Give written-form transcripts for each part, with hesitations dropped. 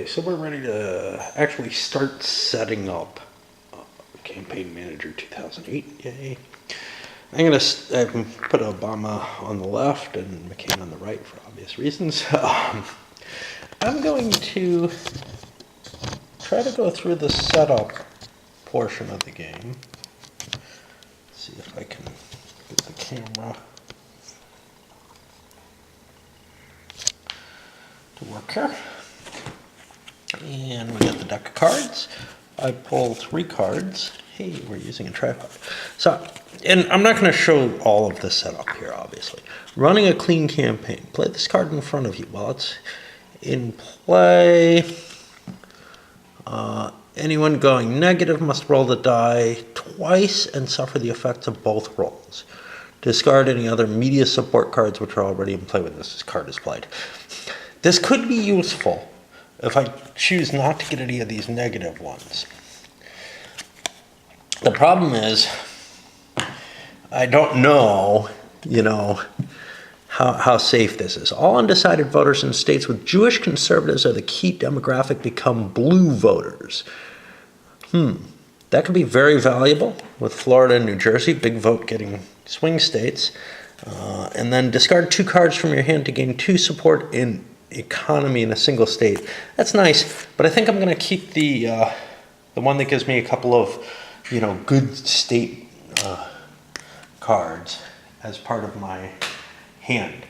so we're ready to actually start setting up Campaign Manager 2008. Yay. I'm going to put Obama on the left and McCain on the right for obvious reasons. I'm going to try to go through the setup portion of the game. See if I can get the camera to work here. And we got the deck of cards. I pull 3 cards. Hey, we're using a tripod. So, and I'm not going to show all of the setup here, obviously. Running a clean campaign. Play this card in front of you while it's in play. Anyone going negative must roll the die twice and suffer the effects of both rolls. Discard any other media support cards which are already in play when this card is played. This could be useful if I choose not to get any of these negative ones. The problem is, I don't know, how safe this is. All undecided voters in states with Jewish conservatives are the key demographic become blue voters. That could be very valuable with Florida and New Jersey, big vote getting swing states. And then discard 2 cards from your hand to gain 2 support in economy in a single state. That's nice, but I think I'm going to keep the one that gives me a couple of, good state cards as part of my hand.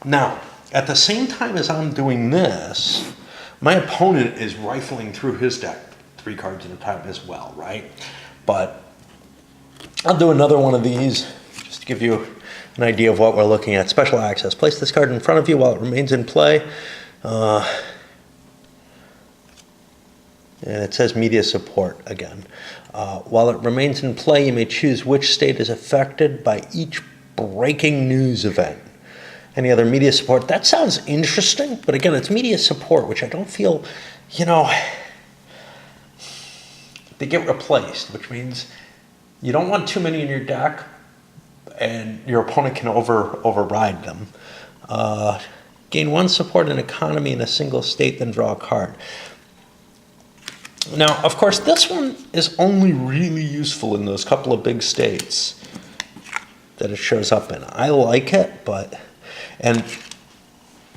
Now, at the same time as I'm doing this, my opponent is rifling through his deck 3 cards at a time as well, right? But I'll do another one of these just to give you an idea of what we're looking at. Special access. Place this card in front of you while it remains in play. And it says media support again. While it remains in play, you may choose which state is affected by each breaking news event. Any other media support? That sounds interesting, but again, it's media support, which I don't feel, they get replaced, which means you don't want too many in your deck, and your opponent can override them. Gain 1 support in economy in a single state, then draw a card. Now, of course, this one is only really useful in those couple of big states that it shows up in. I like it, and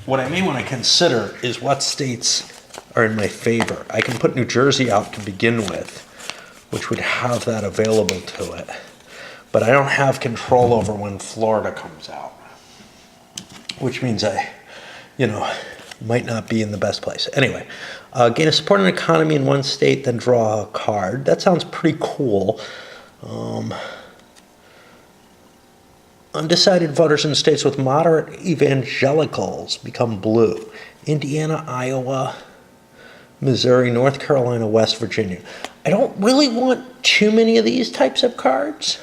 what I may want to consider is what states are in my favor. I can put New Jersey out to begin with, which would have that available to it. But I don't have control over when Florida comes out, which means I, might not be in the best place. Anyway, gain a support in economy in 1 state, then draw a card. That sounds pretty cool. Undecided voters in states with moderate evangelicals become blue. Indiana, Iowa, Missouri, North Carolina, West Virginia. I don't really want too many of these types of cards,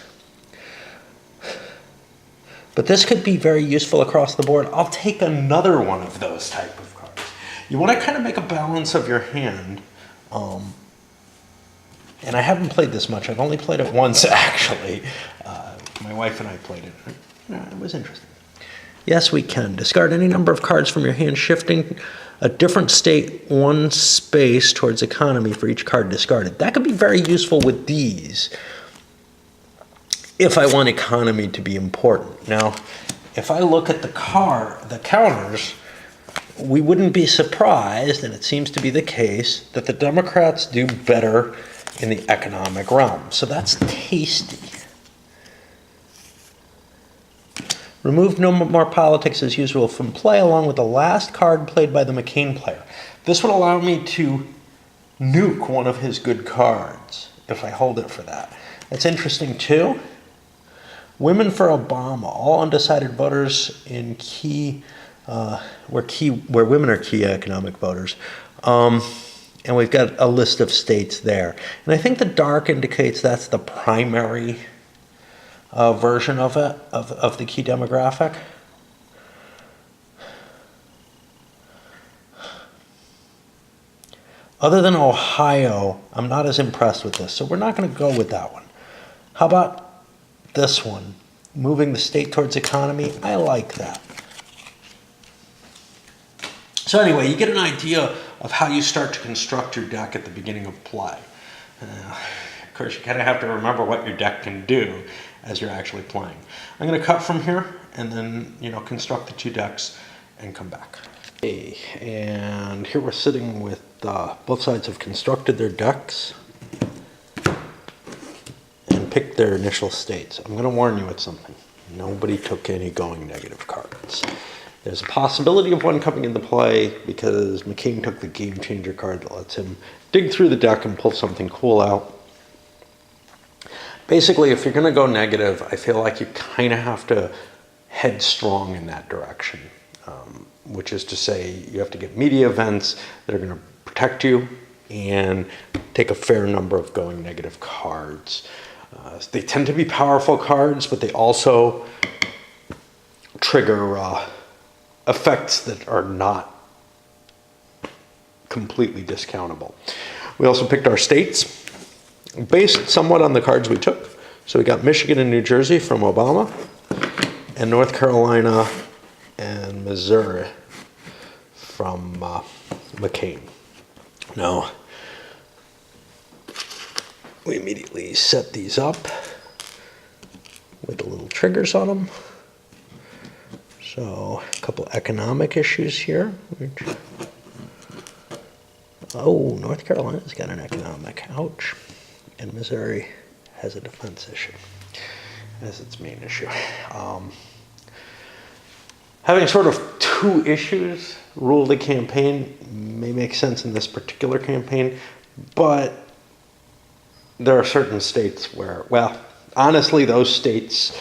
but this could be very useful across the board. I'll take another one of those type of cards. You want to kind of make a balance of your hand. And I haven't played this much. I've only played it once, actually. My wife and I played it. It was interesting. Yes, we can. Discard any number of cards from your hand, shifting a different state 1 space towards economy for each card discarded. That could be very useful with these if I want economy to be important. Now, if I look at the counters, we wouldn't be surprised, and it seems to be the case, that the Democrats do better in the economic realm. So that's tasty. Remove no more politics as usual from play, along with the last card played by the McCain player. This would allow me to nuke one of his good cards if I hold it for that. It's interesting too. Women for Obama. All undecided voters in where women are key economic voters. And we've got a list of states there. And I think the dark indicates that's the primary version of it, of the key demographic. Other than Ohio, I'm not as impressed with this, so we're not going to go with that one. How about this one? Moving the state towards economy. I like that. So anyway, you get an idea of how you start to construct your deck at the beginning of play. Of course, you kind of have to remember what your deck can do as you're actually playing. I'm going to cut from here and then, construct the two decks and come back. Okay, and here we're sitting with both sides have constructed their decks and picked their initial states. I'm going to warn you at something. Nobody took any going negative cards. There's a possibility of one coming into play because McCain took the Game Changer card that lets him dig through the deck and pull something cool out. Basically, if you're going to go negative, I feel like you kind of have to head strong in that direction, which is to say you have to get media events that are going to protect you and take a fair number of going negative cards. They tend to be powerful cards, but they also trigger effects that are not completely discountable. We also picked our states based somewhat on the cards we took. So we got Michigan and New Jersey from Obama, and North Carolina and Missouri from McCain. Now, we immediately set these up with the little triggers on them. So a couple economic issues here. Oh, North Carolina's got an economic, ouch. And Missouri has a defense issue as its main issue. Having sort of two issues rule the campaign may make sense in this particular campaign, but there are certain states where, well, honestly, those states,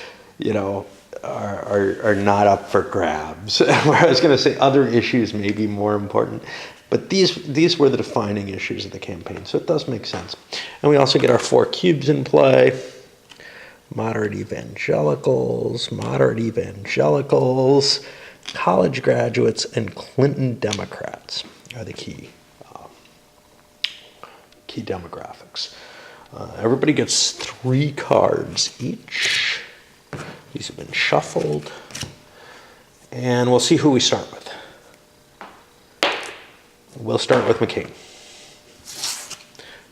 are not up for grabs. Where I was going to say other issues may be more important. But these were the defining issues of the campaign, so it does make sense. And we also get our 4 cubes in play. Moderate evangelicals, college graduates, and Clinton Democrats are the key demographics. Everybody gets 3 cards each. These have been shuffled. And we'll see who we start with. We'll start with McCain.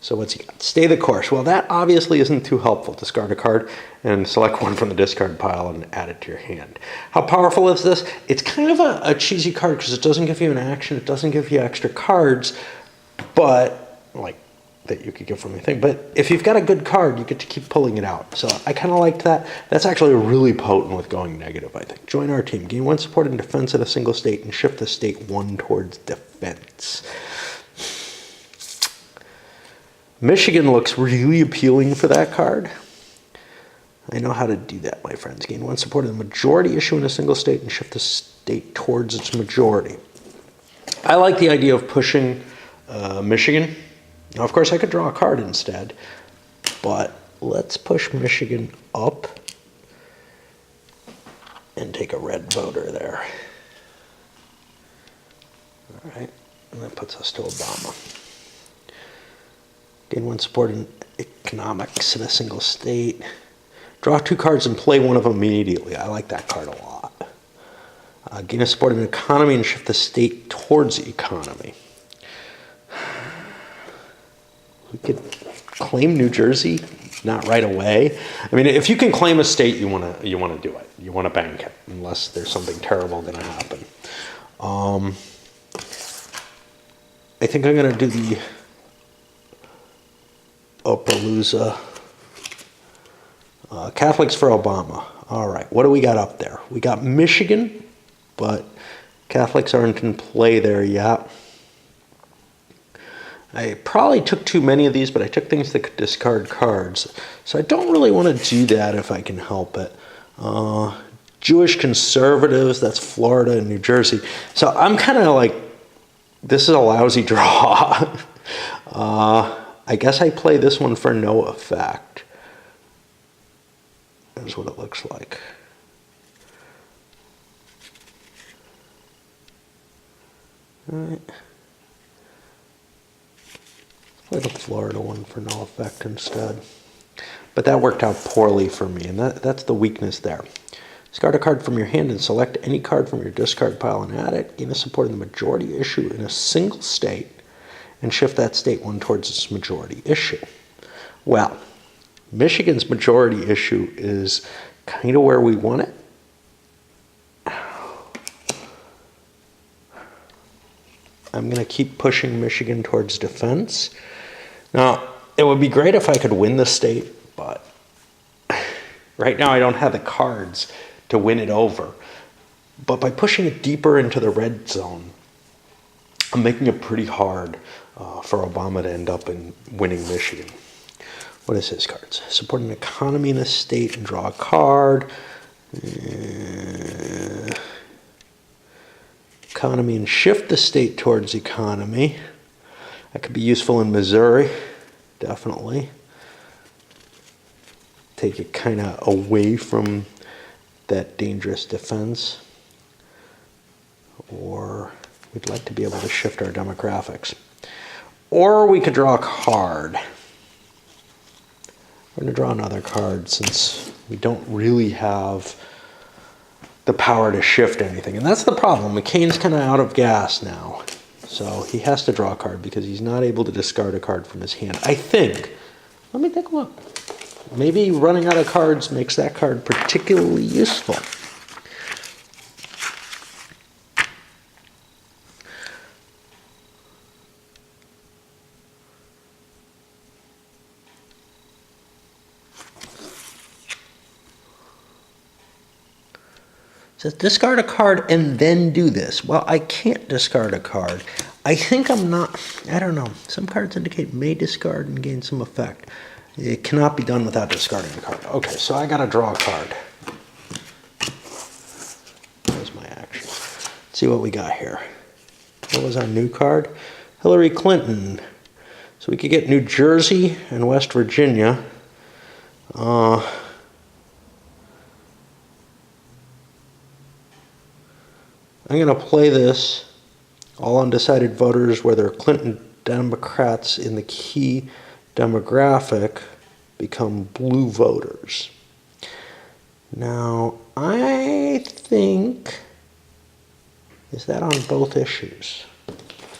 So what's he got? Stay the course. Well, that obviously isn't too helpful. Discard a card and select one from the discard pile and add it to your hand. How powerful is this? It's kind of a cheesy card because it doesn't give you an action. It doesn't give you extra cards, but like that you could get from anything. But if you've got a good card, you get to keep pulling it out. So I kind of liked that. That's actually really potent with going negative, I think. Join our team. Gain 1 support in defense at a single state and shift the state 1 towards defense. Michigan looks really appealing for that card. I know how to do that, my friends. Gain 1 support in the majority issue in a single state and shift the state towards its majority. I like the idea of pushing Michigan. Now, of course, I could draw a card instead, but let's push Michigan up and take a red voter there. All right, and that puts us to Obama. Gain 1 support in economics in a single state. Draw 2 cards and play one of them immediately. I like that card a lot. Gain a support in economy and shift the state towards economy. We could claim New Jersey, not right away. I mean, if you can claim a state, you want to do it. You want to bank it, unless there's something terrible going to happen. I think I'm going to do the Opelousas. Catholics for Obama. All right, what do we got up there? We got Michigan, but Catholics aren't in play there yet. I probably took too many of these, but I took things that could discard cards. So I don't really want to do that if I can help it. Jewish conservatives, that's Florida and New Jersey. So I'm kind of like, this is a lousy draw. I guess I play this one for no effect. That's what it looks like. All right. Play the Florida one for no effect instead. But that worked out poorly for me, and that's the weakness there. Discard a card from your hand and select any card from your discard pile and add it. Gain a support in the majority issue in a single state and shift that state one towards its majority issue. Well, Michigan's majority issue is kind of where we want it. I'm going to keep pushing Michigan towards defense. Now, it would be great if I could win the state, but right now I don't have the cards to win it over. But by pushing it deeper into the red zone, I'm making it pretty hard for Obama to end up in winning Michigan. What is his cards? Support an economy in a state and draw a card. Economy and shift the state towards economy. That could be useful in Missouri, definitely. Take it kind of away from that dangerous defense. Or we'd like to be able to shift our demographics. Or we could draw a card. We're going to draw another card since we don't really have the power to shift anything. And that's the problem. McCain's kind of out of gas now. So he has to draw a card because he's not able to discard a card from his hand. I think. Let me take a look. Maybe running out of cards makes that card particularly useful. Says discard a card and then do this. Well, I can't discard a card. I think I'm not, I don't know. Some cards indicate may discard and gain some effect. It cannot be done without discarding a card. Okay, so I gotta draw a card. There's my action. Let's see what we got here. What was our new card? Hillary Clinton. So we could get New Jersey and West Virginia. I'm going to play this. All undecided voters, whether Clinton Democrats in the key demographic, become blue voters. Now, I think, is that on both issues?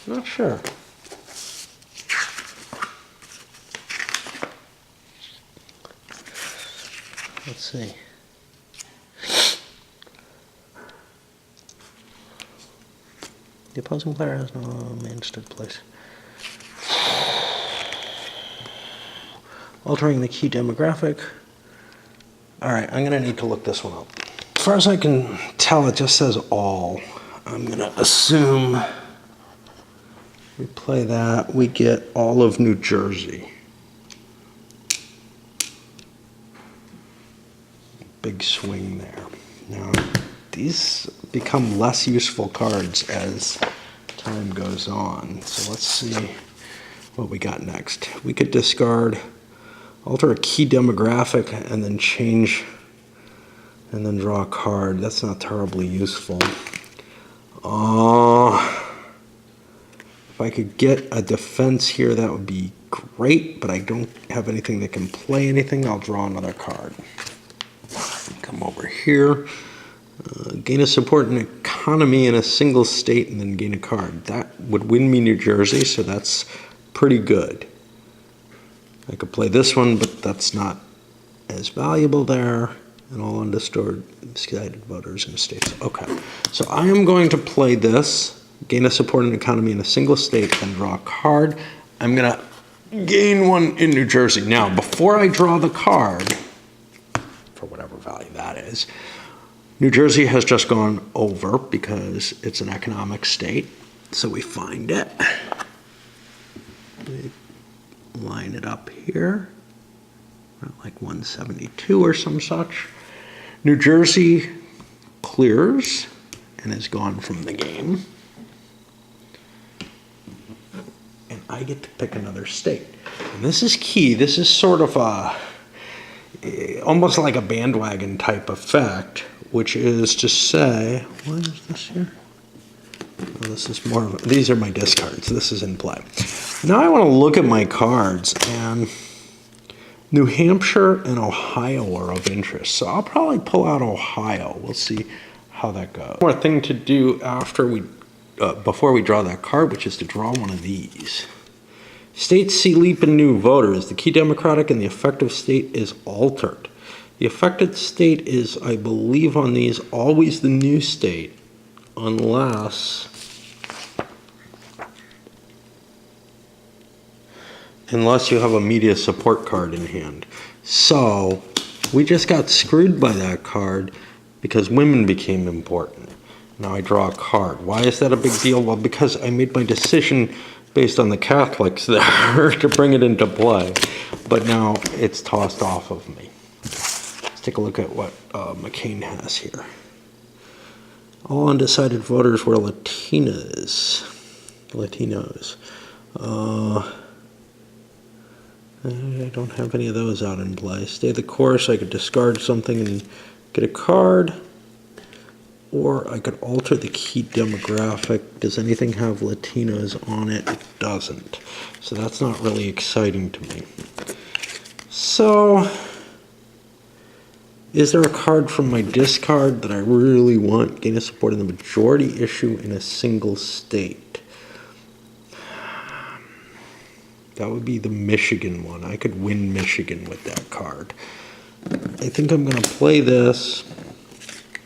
Not sure. Let's see. The opposing player has no main stood place. Altering the key demographic. All right, I'm gonna need to look this one up. As far as I can tell, it just says all. I'm gonna assume we play that, we get all of New Jersey. Big swing there. Now, these become less useful cards as time goes on. So let's see what we got next. We could discard, alter a key demographic, and then change, and then draw a card. That's not terribly useful. If I could get a defense here, that would be great, but I don't have anything that can play anything. I'll draw another card. Come over here. Gain a support an economy in a single state and then gain a card. That would win me New Jersey, so that's pretty good. I could play this one, but that's not as valuable there. And all undecided voters in the states. Okay, so I am going to play this. Gain a support an economy in a single state, then draw a card. I'm going to gain one in New Jersey. Now, before I draw the card, for whatever value that is, New Jersey has just gone over because it's an economic state. So we find it. We line it up here, like 172 or some such. New Jersey clears and is gone from the game. And I get to pick another state. And this is key. This is sort of almost like a bandwagon type effect, which is to say, what is this here? Oh, this is more of these are my discards. This is in play. Now I want to look at my cards, and New Hampshire and Ohio are of interest. So I'll probably pull out Ohio. We'll see how that goes. One more thing to do after we, before we draw that card, which is to draw one of these. States see leap in new voters. The key Democratic and the effective state is altered. The affected state is, I believe on these, always the new state, unless you have a media support card in hand. So we just got screwed by that card because women became important. Now I draw a card. Why is that a big deal? Well, because I made my decision based on the Catholics there to bring it into play. But now it's tossed off of me. Let's take a look at what McCain has here. All undecided voters were Latinos. I don't have any of those out in play. Stay the course, I could discard something and get a card. Or I could alter the key demographic. Does anything have Latinos on it? It doesn't. So that's not really exciting to me. So, is there a card from my discard that I really want? Gain a support in the majority issue in a single state. That would be the Michigan one. I could win Michigan with that card. I think I'm going to play this.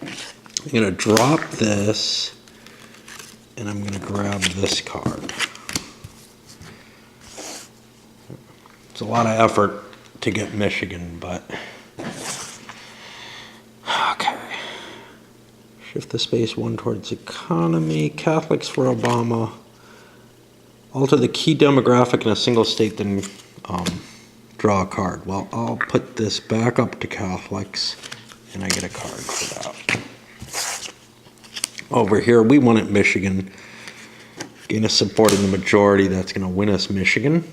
I'm going to drop this. And I'm going to grab this card. It's a lot of effort to get Michigan, but... Okay. Shift the space one towards economy. Catholics for Obama. Alter the key demographic in a single state, then draw a card. Well, I'll put this back up to Catholics, and I get a card for that. Over here, we wanted Michigan. Gain a support in the majority. That's going to win us Michigan.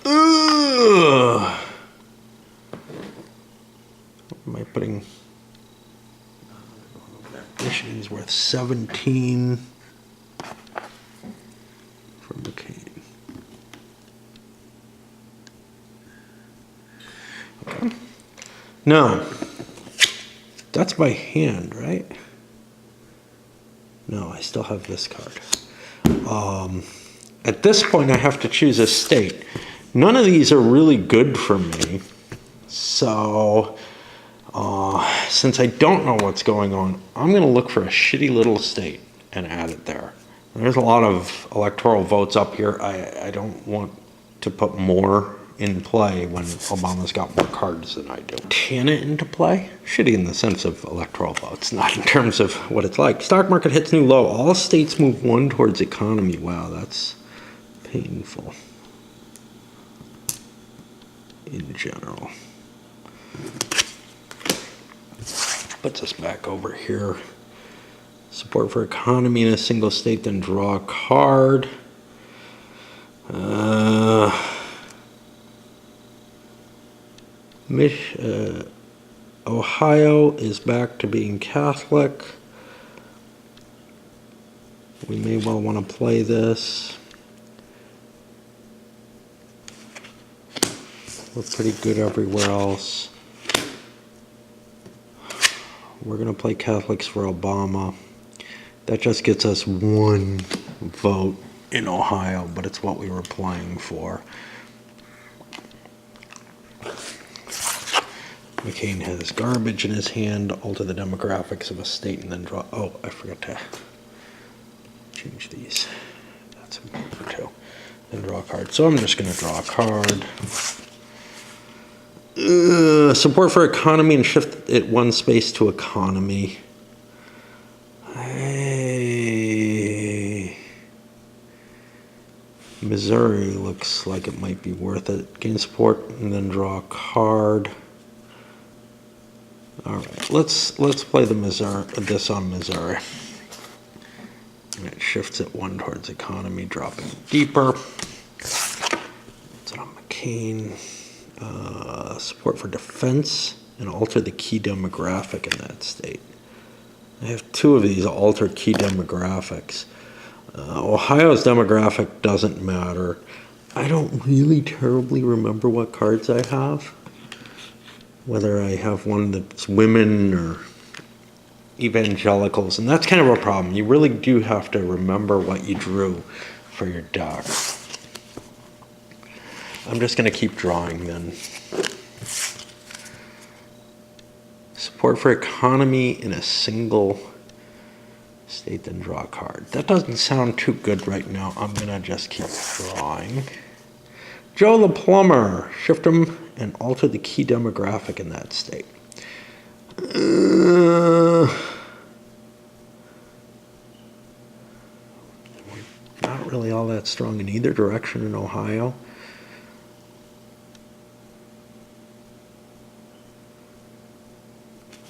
Ugh. What am I putting? Michigan's worth 17 for McCain. Okay. Now, that's by hand, right? No, I still have this card. At this point, I have to choose a state. None of these are really good for me. So... since I don't know what's going on, I'm going to look for a shitty little state and add it there. There's a lot of electoral votes up here. I don't want to put more in play when Obama's got more cards than I do. Montana into play? Shitty in the sense of electoral votes, not in terms of what it's like. Stock market hits new low. All states move one towards economy. Wow, that's painful in general. Puts us back over here. Support for economy in a single state, then draw a card. Ohio is back to being Catholic. We may well want to play this. We're pretty good everywhere else. We're going to play Catholics for Obama. That just gets us one vote in Ohio, but it's what we were playing for. McCain has garbage in his hand. Alter the demographics of a state and then draw... Oh, I forgot to change these. That's important too. Then draw a card. So I'm just going to draw a card. Support for economy and shift it one space to economy. Hey. Missouri looks like it might be worth it. Gain support and then draw a card. All right, let's play the Missouri. This on Missouri. And it shifts it one towards economy, dropping deeper. It's on McCain. Support for defense and alter the key demographic in that state. I have two of these alter key demographics. Ohio's demographic doesn't matter. I don't really terribly remember what cards I have. Whether I have one that's women or evangelicals, and that's kind of a problem. You really do have to remember what you drew for your deck. I'm just going to keep drawing then. Support for economy in a single state, then draw a card. That doesn't sound too good right now. I'm going to just keep drawing. Joe the Plumber. Shift him and alter the key demographic in that state. Not really all that strong in either direction in Ohio.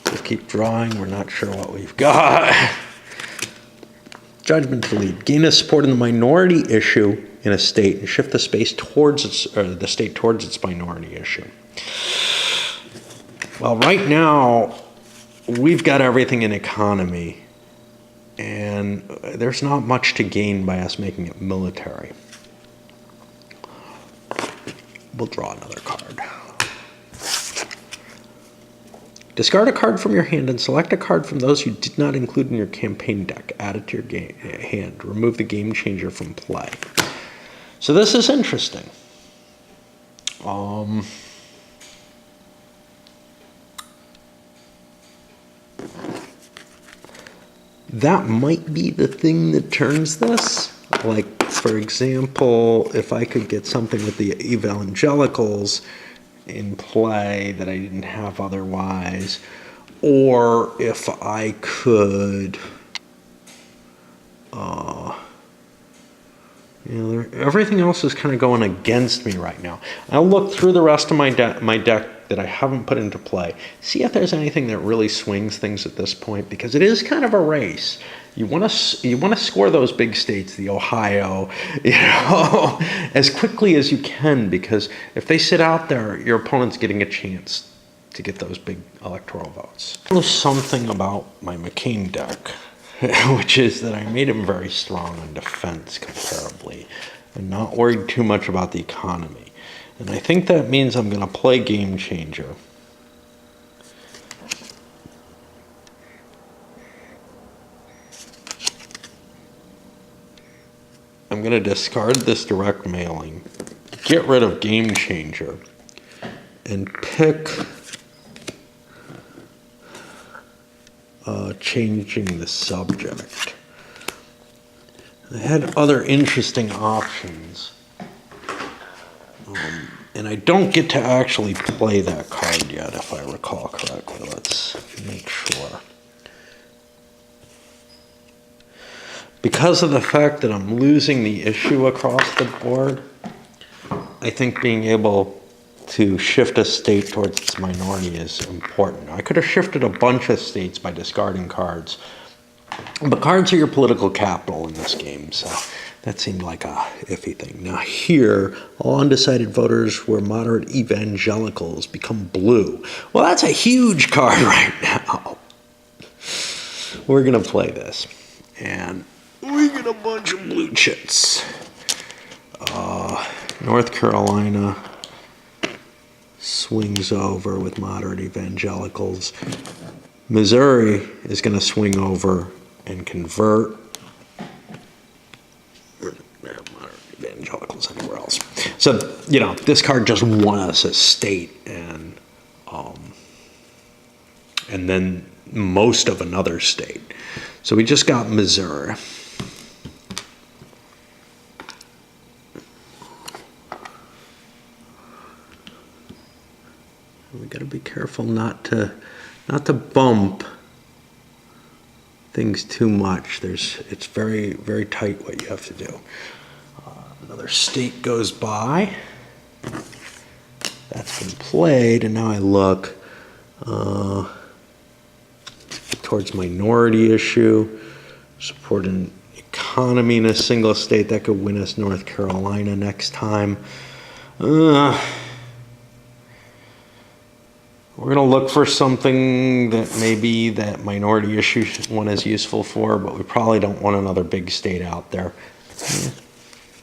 Just keep drawing. We're not sure what we've got. Judgment to lead. Gain a support in the minority issue in a state and shift the space towards its, or the state towards its minority issue. Well, right now, we've got everything in economy, and there's not much to gain by us making it military. We'll draw another card. Discard a card from your hand and select a card from those you did not include in your campaign deck. Add it to your hand. Remove the game changer from play. So this is interesting. That might be the thing that turns this. Like, for example, if I could get something with the evangelicals in play that I didn't have otherwise, or if I could, everything else is kind of going against me right now. I'll look through the rest of my deck that I haven't put into play, see if there's anything that really swings things at this point, because it is kind of a race. You want to score those big states, the Ohio, as quickly as you can, because if they sit out there, your opponent's getting a chance to get those big electoral votes. There's something about my McCain deck, which is that I made him very strong on defense comparably, and not worried too much about the economy. And I think that means I'm going to play Game Changer. I'm going to discard this direct mailing, get rid of Game Changer, and pick changing the subject. I had other interesting options. And I don't get to actually play that card yet, if I recall correctly. Let's make sure. Because of the fact that I'm losing the issue across the board, I think being able to shift a state towards its minority is important. I could have shifted a bunch of states by discarding cards, but cards are your political capital in this game, so that seemed like a iffy thing. Now here, all undecided voters were moderate evangelicals become blue. Well, that's a huge card right now. We're going to play this, and we get a bunch of blue chits. North Carolina swings over with moderate evangelicals. Missouri is going to swing over and convert. Evangelicals anywhere else. So, this card just won us a state and then most of another state. So we just got Missouri. We got to be careful not to bump things too much. It's very, very tight what you have to do. Another state goes by. That's been played, and now I look towards minority issue, supporting economy in a single state. That could win us North Carolina next time. We're going to look for something that maybe that minority issue one is useful for, but we probably don't want another big state out there.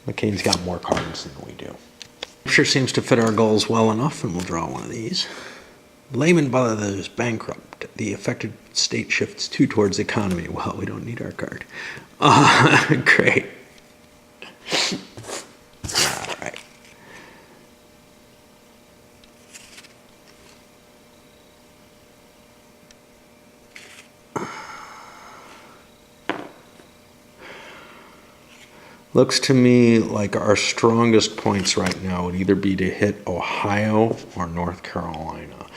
McCain's got more cards than we do. Sure seems to fit our goals well enough, and we'll draw one of these. Lehman Brothers bankrupt. The affected state shifts two towards economy. Well, we don't need our card. Great. All right. Looks to me like our strongest points right now would either be to hit Ohio or North Carolina.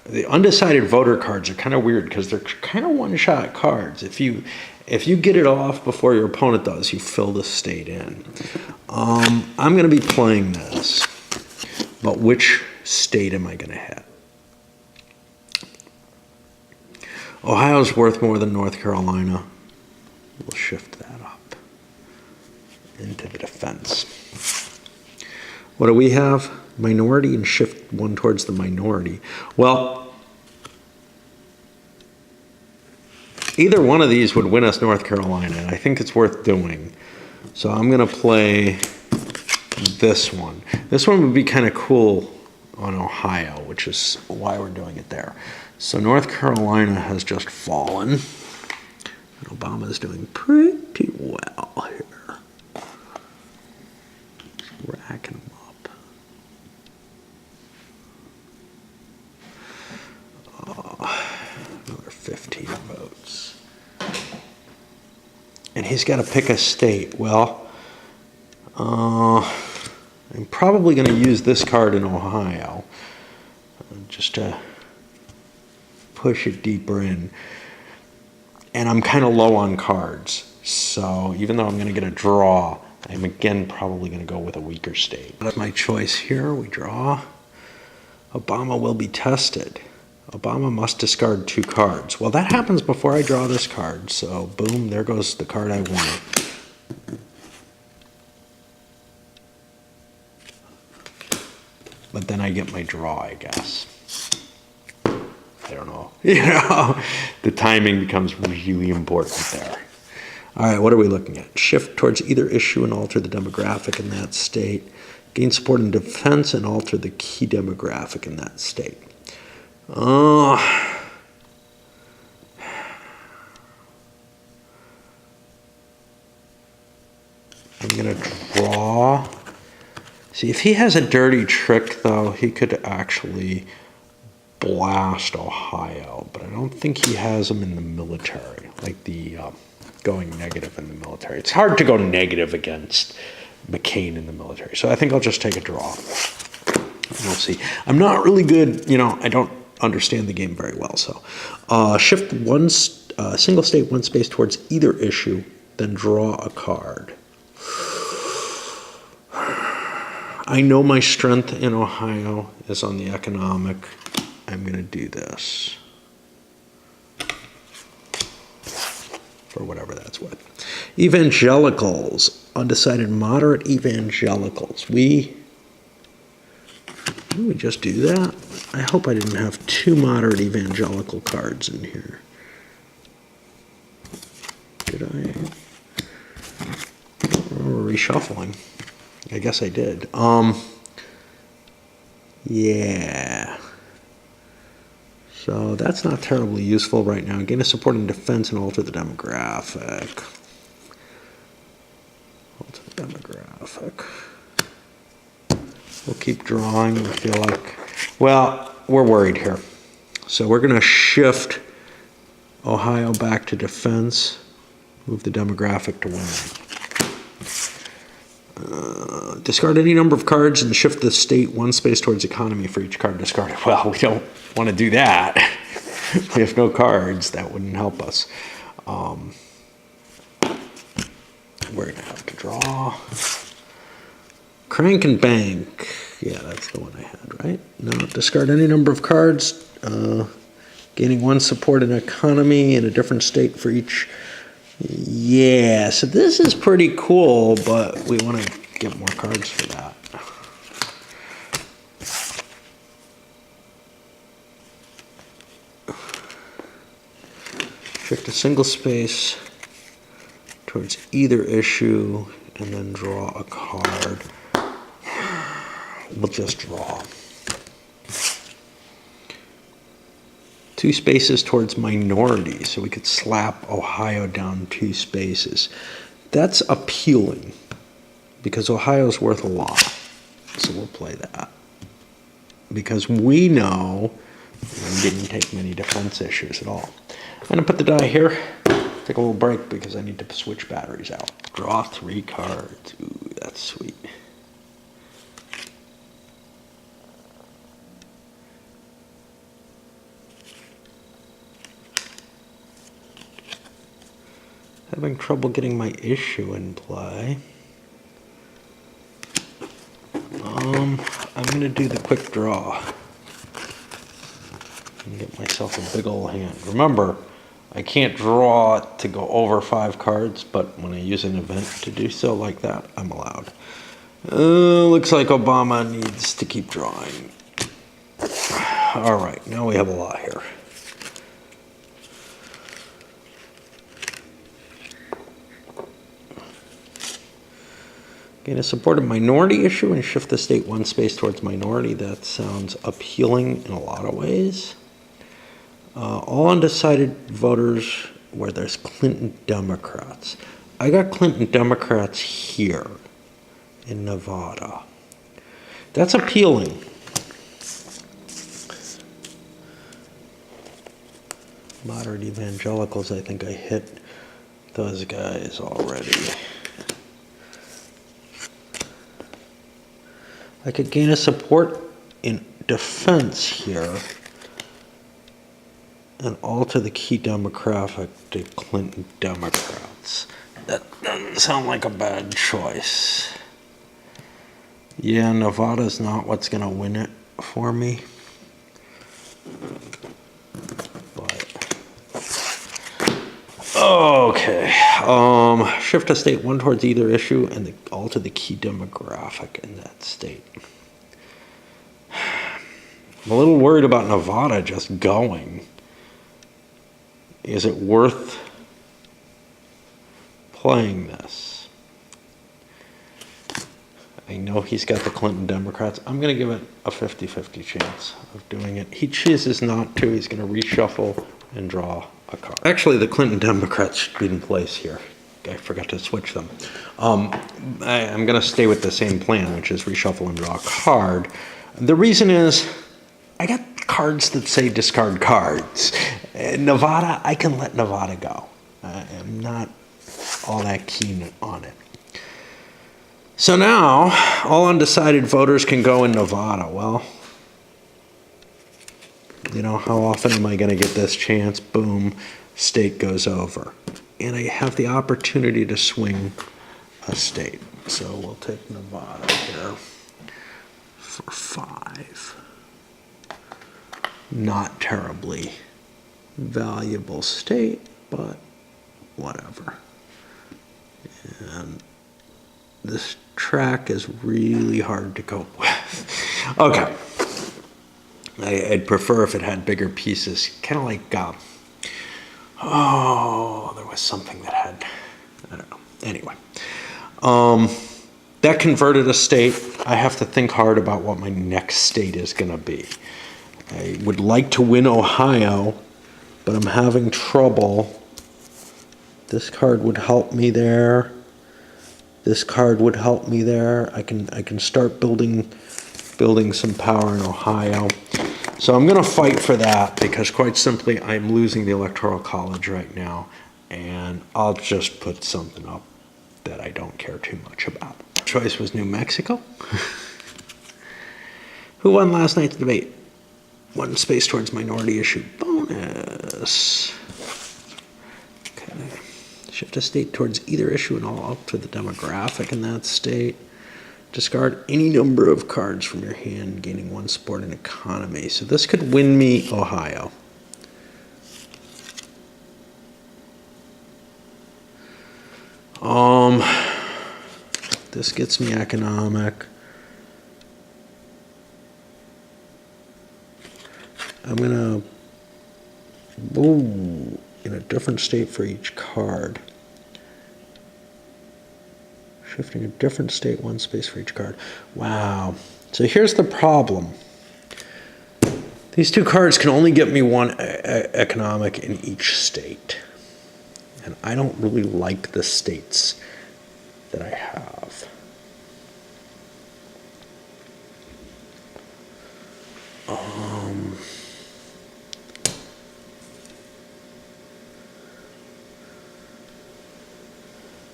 The undecided voter cards are kind of weird because they're kind of one-shot cards. If you get it off before your opponent does, you fill the state in. I'm going to be playing this, but which state am I going to hit? Ohio's worth more than North Carolina. We'll shift that up into the defense. What do we have? Minority, and shift one towards the minority. Well, either one of these would win us North Carolina, and I think it's worth doing. So I'm going to play this one. This one would be kind of cool on Ohio, which is why we're doing it there. So North Carolina has just fallen. And Obama's doing pretty well here. Racking them up. Another 15 votes. And he's got to pick a state. Well, I'm probably going to use this card in Ohio just to push it deeper in. And I'm kind of low on cards. So even though I'm going to get a draw, I'm again probably going to go with a weaker state. That's my choice here. We draw. Obama will be tested. Obama must discard 2 cards. Well, that happens before I draw this card. So boom, there goes the card I wanted. But then I get my draw, I guess. I don't know. The timing becomes really important there. All right, what are we looking at? Shift towards either issue and alter the demographic in that state. Gain support in defense and alter the key demographic in that state. I'm going to draw. See, if he has a dirty trick, though, he could actually blast Ohio. But I don't think he has them in the military, like the going negative in the military. It's hard to go negative against McCain in the military. So I think I'll just take a draw. We'll see. I'm not really good, I don't understand the game very well. So shift one single state, one space towards either issue, then draw a card. I know my strength in Ohio is on the economic. I'm going to do this. For whatever that's worth. Evangelicals, undecided moderate evangelicals. We just do that? I hope I didn't have 2 moderate evangelical cards in here. Did I? Reshuffling. I guess I did. Yeah. So that's not terribly useful right now. Gain a support in defense and alter the demographic. Alter the demographic. We'll keep drawing. I feel like, well, we're worried here. So we're going to shift Ohio back to defense. Move the demographic to winning. Discard any number of cards and shift the state one space towards economy for each card discarded. Well, we don't want to do that. We have no cards. That wouldn't help us. We're going to have to draw. Crank and bank. Yeah, that's the one I had, right? No, discard any number of cards. Gaining 1 support in economy in a different state for each. Yeah, so this is pretty cool, but we want to get more cards for that. Shift a single space towards either issue and then draw a card. We'll just draw. 2 spaces towards minority, so we could slap Ohio down 2 spaces. That's appealing, because Ohio's worth a lot, so we'll play that. Because we know we didn't take many defense issues at all. I'm gonna put the die here, take a little break because I need to switch batteries out. Draw 3 cards, ooh, that's sweet. Having trouble getting my issue in play. I'm gonna do the quick draw and get myself a big old hand. Remember, I can't draw to go over 5 cards, but when I use an event to do so like that, I'm allowed. Looks like Obama needs to keep drawing. All right, now we have a lot here. Gain a supported minority issue and shift the state 1 space towards minority. That sounds appealing in a lot of ways. All undecided voters where there's Clinton Democrats. I got Clinton Democrats here in Nevada. That's appealing. Moderate evangelicals, I think I hit those guys already. I could gain a support in defense here and alter the key demographic to Clinton Democrats. That doesn't sound like a bad choice. Yeah, Nevada's not what's going to win it for me. But okay. Shift a state 1 towards either issue and alter the key demographic in that state. I'm a little worried about Nevada just going. Is it worth playing this? I know he's got the Clinton Democrats. I'm going to give it a 50-50 chance of doing it. He chooses not to. He's going to reshuffle and draw a card. Actually, the Clinton Democrats should be in place here. I forgot to switch them. I'm going to stay with the same plan, which is reshuffle and draw a card. The reason is I got cards that say discard cards. Nevada, I can let Nevada go. I'm not all that keen on it. So now, all undecided voters can go in Nevada. Well, you know, how often am I going to get this chance? Boom, state goes over. And I have the opportunity to swing a state. So we'll take Nevada here for 5. Not terribly valuable state, but whatever. And this track is really hard to cope with. Okay. I'd prefer if it had bigger pieces, kind of like, there was something that had, I don't know. Anyway, that converted a state. I have to think hard about what my next state is going to be. I would like to win Ohio, but I'm having trouble. This card would help me there. This card would help me there. I can start building some power in Ohio. So I'm going to fight for that because, quite simply, I'm losing the Electoral College right now, and I'll just put something up that I don't care too much about. Choice was New Mexico. Who won last night's debate? 1 space towards minority issue bonus. Okay. Shift a state towards either issue and I'll alter the demographic in that state. Discard any number of cards from your hand, gaining 1 support and economy. So this could win me Ohio. This gets me economic. I'm gonna in a different state for each card. Shifting a different state, 1 space for each card. Wow. So here's the problem. These two cards can only get me one economic in each state. And I don't really like the states that I have.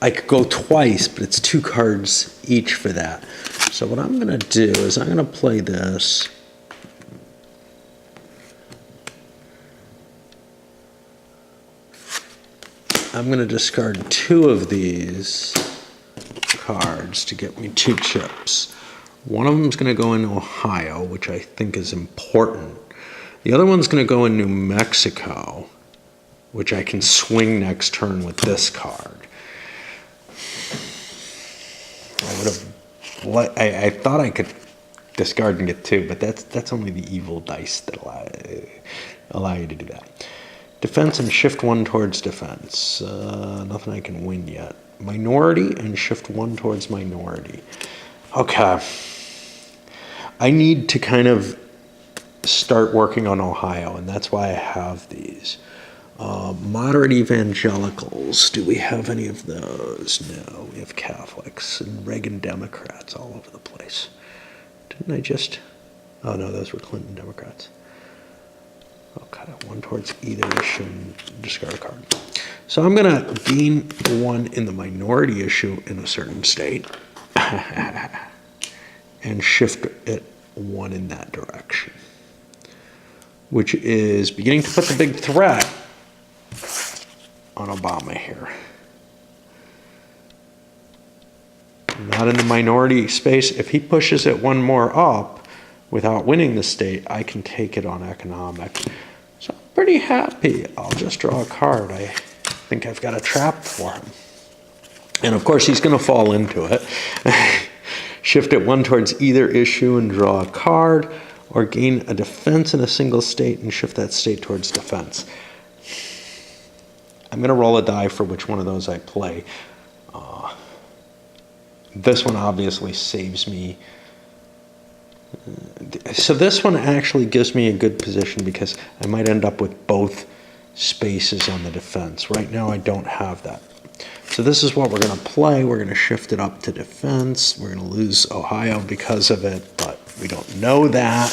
I could go twice, but it's 2 cards each for that. So what I'm going to do is I'm going to play this. I'm going to discard 2 of these cards to get me 2 chips. One of them is going to go in Ohio, which I think is important. The other one's going to go in New Mexico, which I can swing next turn with this card. I thought I could discard and get 2, but that's only the evil dice that allow you to do that. Defense and shift 1 towards defense. Nothing I can win yet. Minority and shift 1 towards minority. Okay. I need to kind of start working on Ohio, and that's why I have these. Moderate evangelicals. Do we have any of those? No, we have Catholics and Reagan Democrats all over the place. Didn't I just... Oh, no, those were Clinton Democrats. Okay, 1 towards either issue and discard a card. So I'm going to gain 1 in the minority issue in a certain state and shift it 1 in that direction, which is beginning to put the big threat on Obama here. Not in the minority space. If he pushes it 1 more up without winning the state, I can take it on economic. So I'm pretty happy. I'll just draw a card. I think I've got a trap for him. And of course, he's going to fall into it. Shift it 1 towards either issue and draw a card, or gain a defense in a single state and shift that state towards defense. I'm going to roll a die for which one of those I play. This one obviously saves me. So this one actually gives me a good position because I might end up with both spaces on the defense. Right now I don't have that. So this is what we're going to play. We're going to shift it up to defense. We're going to lose Ohio because of it, but we don't know that.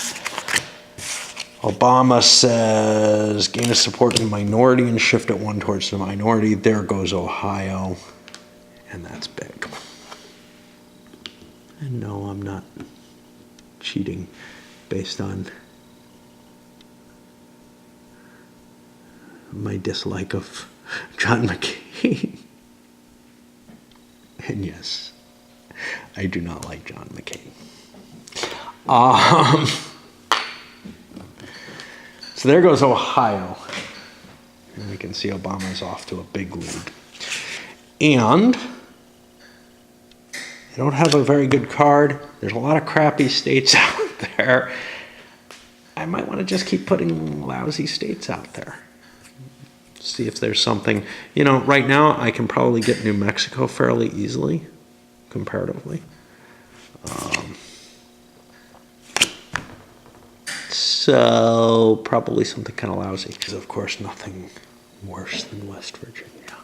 Obama says gain a support in the minority and shift it 1 towards the minority. There goes Ohio, and that's big. And no, I'm not cheating based on my dislike of John McCain. And yes, I do not like John McCain. So there goes Ohio. And we can see Obama's off to a big lead. And I don't have a very good card. There's a lot of crappy states out there. I might want to just keep putting lousy states out there. See if there's something. You know, right now I can probably get New Mexico fairly easily, comparatively. So probably something kind of lousy, because of course nothing worse than West Virginia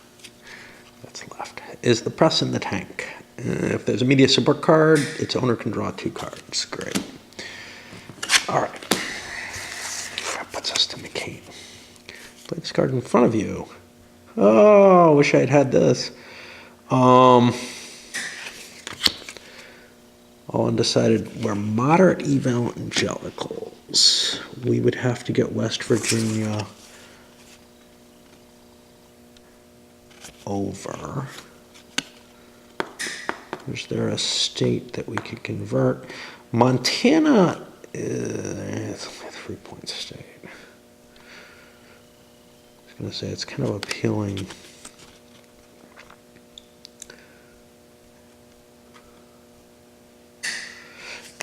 that's left. Is the press in the tank? If there's a media support card, its owner can draw 2 cards. Great. All right. That puts us to McCain. Play this card in front of you. Oh, wish I had this. All undecided. We're moderate evangelicals. We would have to get West Virginia over. Is there a state that we could convert? Montana is a 3-point state. I was going to say it's kind of appealing.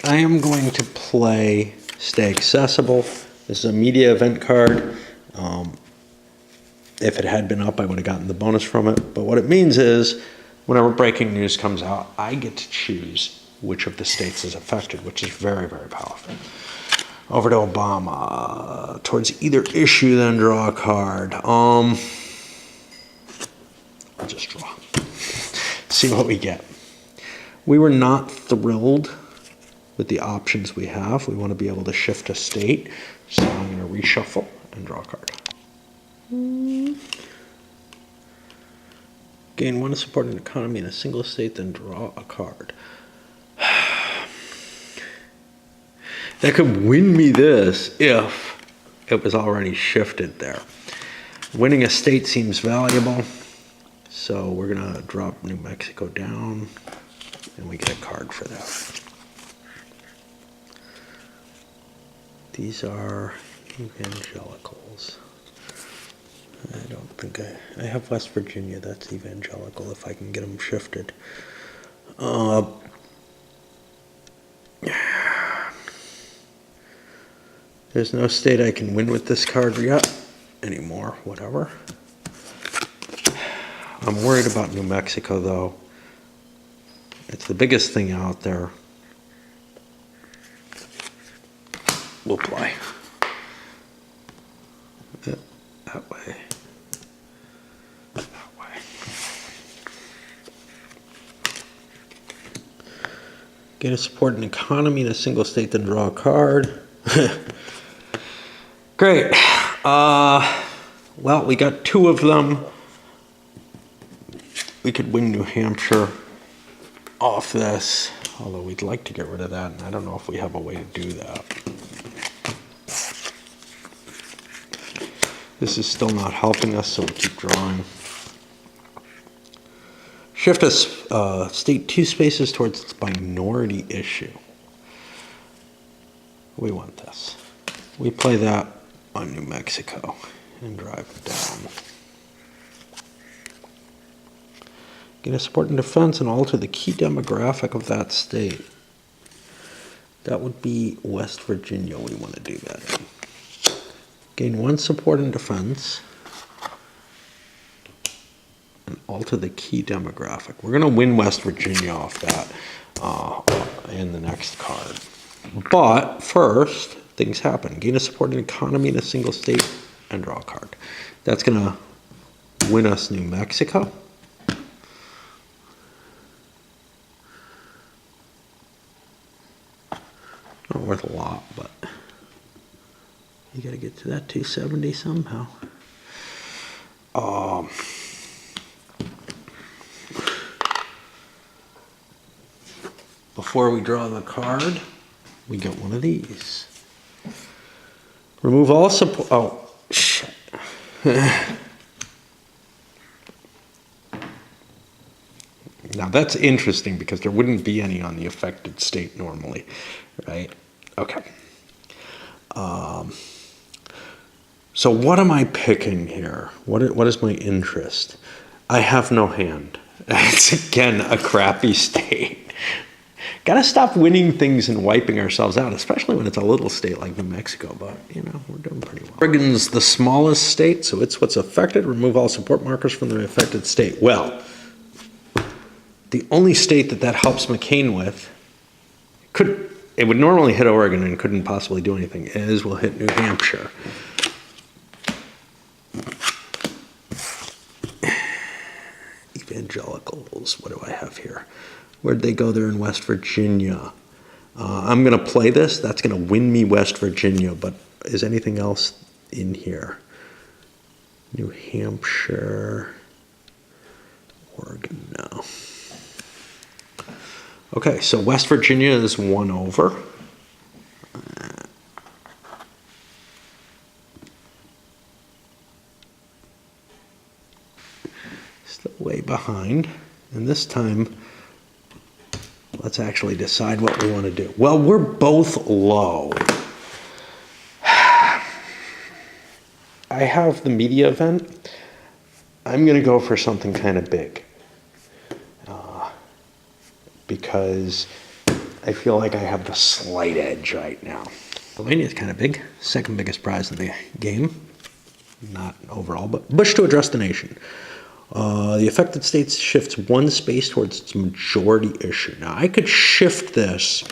I am going to play Stay Accessible. This is a media event card. If it had been up, I would have gotten the bonus from it. But what it means is, whenever breaking news comes out, I get to choose which of the states is affected, which is very, very powerful. Over to Obama. Towards either issue, then draw a card. I'll just draw. See what we get. We were not thrilled with the options we have. We want to be able to shift a state. So I'm going to reshuffle and draw a card. Gain 1 to support an economy in a single state, then draw a card. That could win me this if it was already shifted there. Winning a state seems valuable, so we're going to drop New Mexico down, and we get a card for that. These are evangelicals. I don't think I have West Virginia. That's evangelical if I can get them shifted. There's no state I can win with this card yet anymore. Whatever. I'm worried about New Mexico though. It's the biggest thing out there. We'll play. That way. That way. Gain to support an economy in a single state, then draw a card. Great. Well, we got 2 of them. We could win New Hampshire off this, although we'd like to get rid of that, and I don't know if we have a way to do that. This is still not helping us, so we keep drawing. Shift a state 2 spaces towards its minority issue. We want this. We play that on New Mexico and drive it down. Gain a support and defense and alter the key demographic of that state. That would be West Virginia. We want to do that in. Gain 1 support and defense and alter the key demographic. We're going to win West Virginia off that in the next card. But first, things happen. Gain a support and economy in a single state and draw a card. That's going to win us New Mexico. Not worth a lot, but you got to get to that 270 somehow. Before we draw the card, we get one of these. Remove all support. Oh, shit. Now that's interesting because there wouldn't be any on the affected state normally, right? Okay. So what am I picking here? What is my interest? I have no hand. It's again a crappy state. Gotta stop winning things and wiping ourselves out, especially when it's a little state like New Mexico, but you know, we're doing pretty well. Oregon's the smallest state, so it's what's affected. Remove all support markers from the affected state. Well, the only state that helps McCain with, it would normally hit Oregon and couldn't possibly do anything, is we'll hit New Hampshire. Evangelicals, what do I have here? Where'd they go? They're in West Virginia. I'm going to play this. That's going to win me West Virginia, but is anything else in here? New Hampshire, Oregon, no. Okay, so West Virginia is 1 over. Still way behind. And this time, let's actually decide what we want to do. Well, we're both low. I have the media event. I'm going to go for something kind of big. Because I feel like I have the slight edge right now. Pennsylvania is kind of big. Second biggest prize of the game. Not overall, but Bush to address the nation. The affected states shifts 1 space towards its majority issue. Now, I could shift this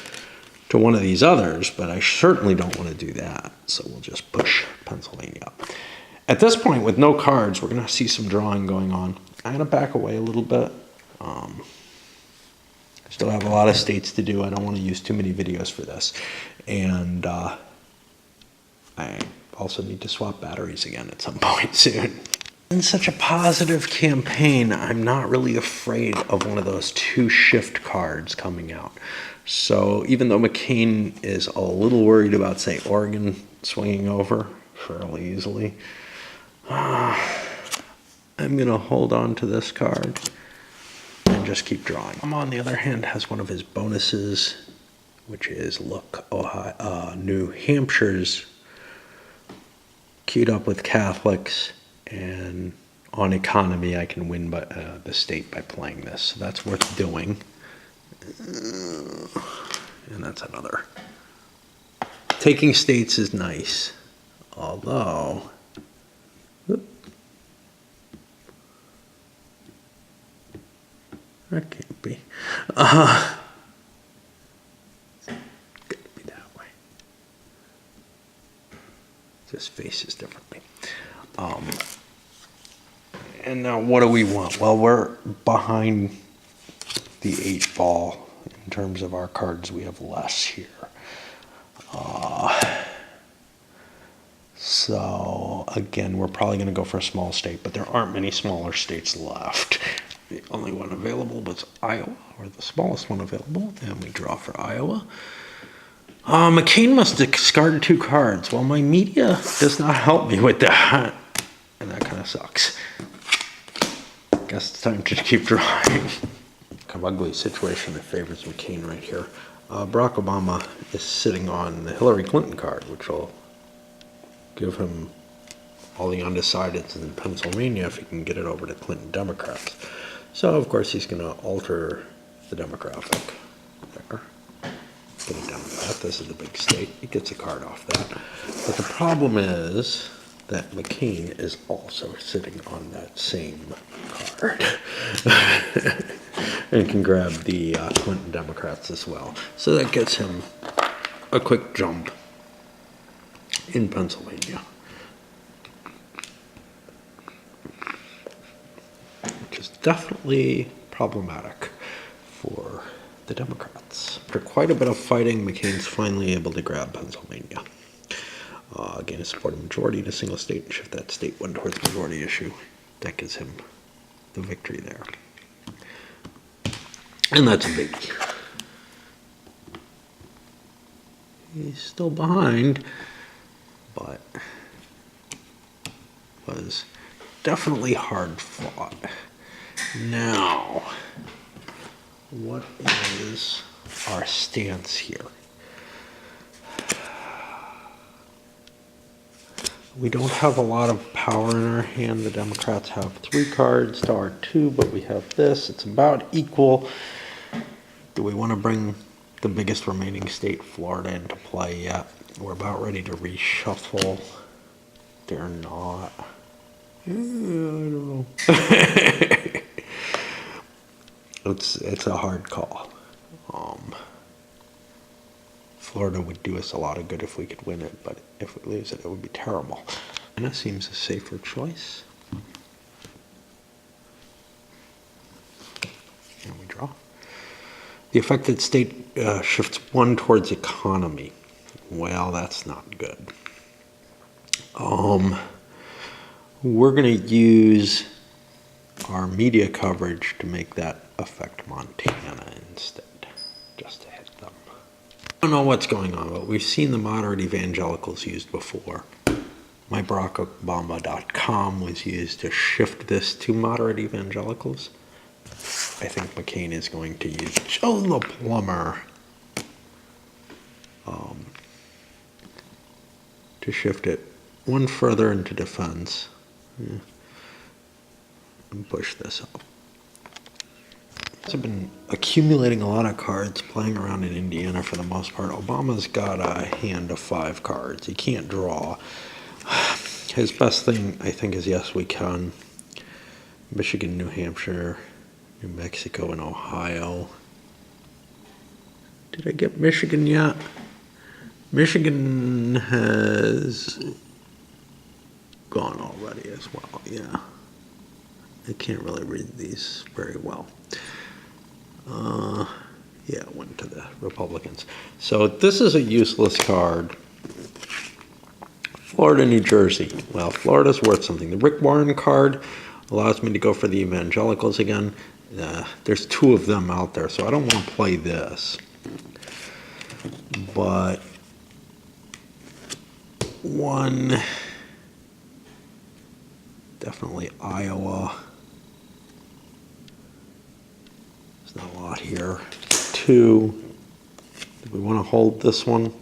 to one of these others, but I certainly don't want to do that. So we'll just push Pennsylvania up. At this point, with no cards, we're going to see some drawing going on. I'm going to back away a little bit. Still have a lot of states to do. I don't want to use too many videos for this. And I also need to swap batteries again at some point soon. In such a positive campaign, I'm not really afraid of one of those 2 shift cards coming out. So even though McCain is a little worried about, say, Oregon swinging over fairly easily, I'm going to hold on to this card and just keep drawing. On the other hand, has one of his bonuses, which is, look, New Hampshire's queued up with Catholics, and on economy, I can win the state by playing this. So that's worth doing. And that's another. Taking states is nice, although that can't be. Gotta be that way. Just faces differently. And now what do we want? Well, we're behind the 8 ball in terms of our cards. We have less here. So again, we're probably going to go for a small state, but there aren't many smaller states left. The only one available was Iowa, or the smallest one available, and we draw for Iowa. McCain must discard 2 cards. Well, my media does not help me with that, and that kind of sucks. Guess it's time to keep drawing. Kind of ugly situation that favors McCain right here. Barack Obama is sitting on the Hillary Clinton card, which will give him all the undecideds in Pennsylvania if he can get it over to Clinton Democrats. So, of course, he's going to alter the demographic there. Get it down to that. This is the big state. He gets a card off that. But the problem is that McCain is also sitting on that same card. And can grab the Clinton Democrats as well. So that gets him a quick jump in Pennsylvania, which is definitely problematic for the Democrats. After quite a bit of fighting, McCain's finally able to grab Pennsylvania. Gain a supporting majority in a single state and shift that state one towards the majority issue. That gives him the victory there. And that's a biggie. He's still behind, but was definitely hard fought. Now, what is our stance here? We don't have a lot of power in our hand. The Democrats have 3 cards to our 2, but we have this. It's about equal. Do we want to bring the biggest remaining state, Florida, into play yet? We're about ready to reshuffle. They're not. I don't know. It's a hard call. Florida would do us a lot of good if we could win it, but if we lose it, it would be terrible. And that seems a safer choice. And we draw. The affected state shifts 1 towards economy. Well, that's not good. We're going to use our media coverage to make that affect Montana instead, just to hit them. I don't know what's going on, but we've seen the moderate evangelicals used before. MyBarackObama.com was used to shift this to moderate evangelicals. I think McCain is going to use Joe the Plumber to shift it 1 further into defense. Yeah. And push this up. I've been accumulating a lot of cards, playing around in Indiana for the most part. Obama's got a hand of 5 cards. He can't draw. His best thing, I think, is Yes We Can. Michigan, New Hampshire, New Mexico, and Ohio. Did I get Michigan yet? Michigan has gone already as well, yeah. I can't really read these very well. Yeah, it went to the Republicans. So this is a useless card. Florida, New Jersey. Well, Florida's worth something. The Rick Warren card allows me to go for the evangelicals again. There's two of them out there, so I don't want to play this. But one, definitely Iowa. There's not a lot here. Two, do we want to hold this one?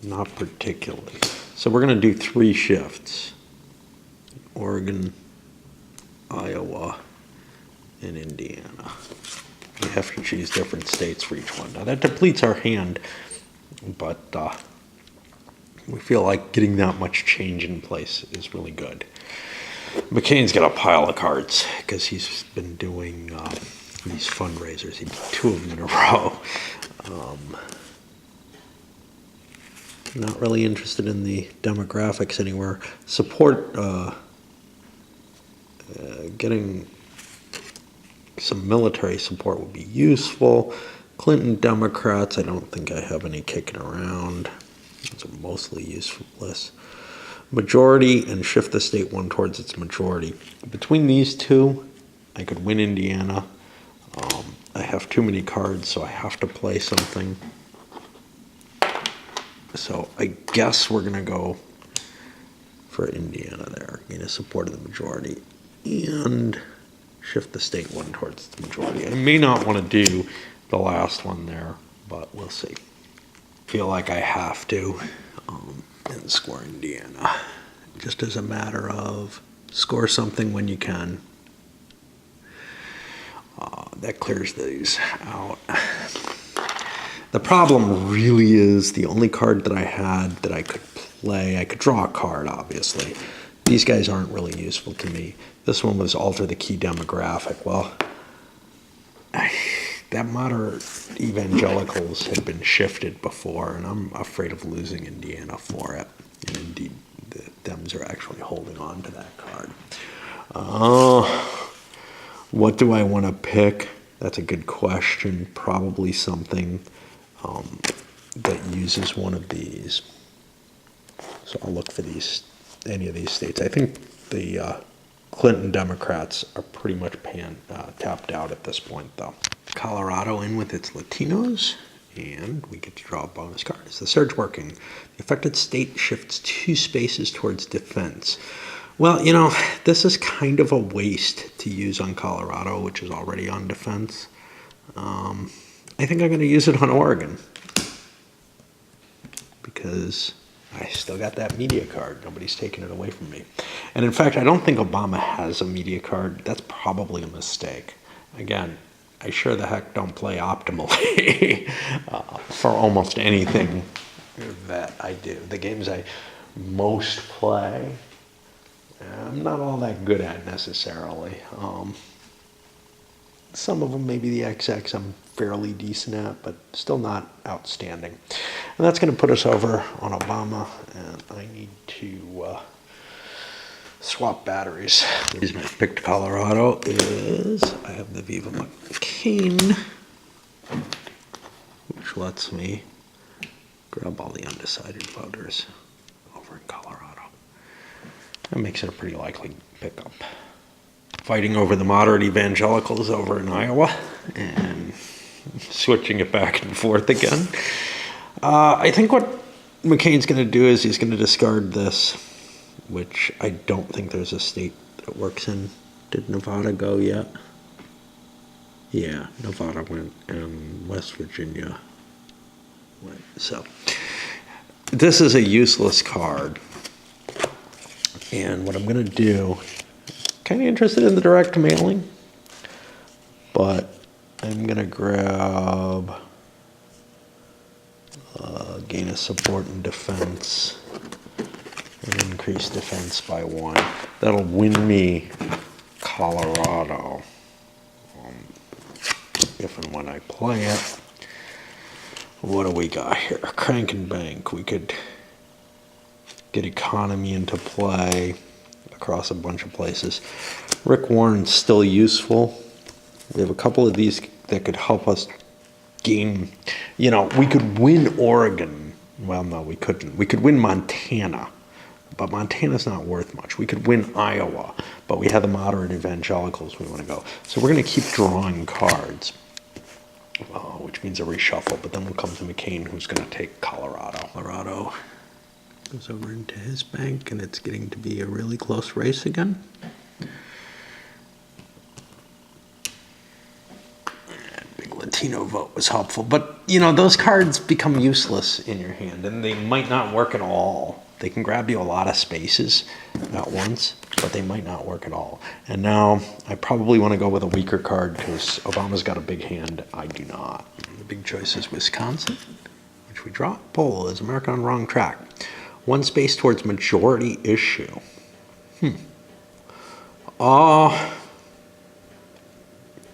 Not particularly. So we're going to do 3 shifts. Oregon, Iowa, and Indiana. We have to choose different states for each one. Now that depletes our hand, but we feel like getting that much change in place is really good. McCain's got a pile of cards because he's been doing these fundraisers. He did 2 of them in a row. Not really interested in the demographics anywhere. Support, getting some military support would be useful. Clinton Democrats, I don't think I have any kicking around. Those are mostly useless. Majority and shift the state one towards its majority. Between these two, I could win Indiana. I have too many cards, so I have to play something. So I guess we're going to go for Indiana there. Gain a support of the majority and shift the state one towards the majority. I may not want to do the last one there, but we'll see. Feel like I have to and score Indiana. Just as a matter of score something when you can. That clears these out. The problem really is the only card that I had that I could play, I could draw a card, obviously. These guys aren't really useful to me. This one was alter the key demographic. Well, that moderate evangelicals had been shifted before, and I'm afraid of losing Indiana for it. And indeed, the Dems are actually holding on to that card. What do I want to pick? That's a good question. Probably something that uses one of these. So I'll look for any of these states. I think the Clinton Democrats are pretty much tapped out at this point, though. Colorado in with its Latinos, and we get to draw a bonus card. Is the surge working? The affected state shifts 2 spaces towards defense. Well, you know, this is kind of a waste to use on Colorado, which is already on defense. I think I'm going to use it on Oregon because I still got that media card. Nobody's taking it away from me. And in fact, I don't think Obama has a media card. That's probably a mistake. Again, I sure the heck don't play optimally for almost anything that I do. The games I most play, I'm not all that good at necessarily. Some of them, maybe the XX, I'm fairly decent at, but still not outstanding. And that's going to put us over on Obama, and I need to swap batteries. The reason I picked Colorado is I have the Viva McCain, which lets me grab all the undecided voters over in Colorado. That makes it a pretty likely pickup. Fighting over the moderate evangelicals over in Iowa and switching it back and forth again. I think what McCain's going to do is he's going to discard this, which I don't think there's a state that it works in. Did Nevada go yet? Yeah, Nevada went and West Virginia went. So this is a useless card. And what I'm going to do, kind of interested in the direct mailing, but I'm going to grab gain a support and defense and increase defense by 1. That'll win me Colorado. if and when I play it. What do we got here? Crank and bank. We could get economy into play across a bunch of places. Rick Warren's still useful. We have a couple of these that could help us gain, we could win Oregon. Well, no, we couldn't. We could win Montana, but Montana's not worth much. We could win Iowa, but we have the moderate evangelicals we want to go. So we're going to keep drawing cards, which means a reshuffle, but then we'll come to McCain, who's going to take Colorado. Colorado goes over into his bank, and it's getting to be a really close race again. And big Latino vote was helpful, but those cards become useless in your hand, and they might not work at all. They can grab you a lot of spaces at once, but they might not work at all. And now I probably want to go with a weaker card because Obama's got a big hand. I do not. The big choice is Wisconsin, which we draw. Poll, is America on wrong track? One space towards majority issue.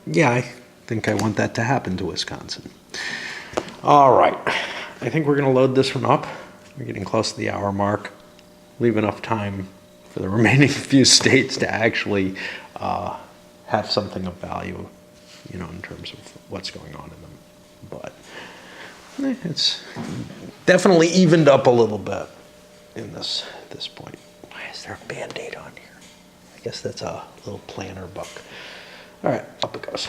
Yeah, I think I want that to happen to Wisconsin. All right. I think we're going to load this one up. We're getting close to the hour mark. Leave enough time for the remaining few states to actually have something of value, in terms of what's going on in them. But it's definitely evened up a little bit in this point. Why is there a Band-Aid on here? I guess that's a little planner book. All right, up it goes.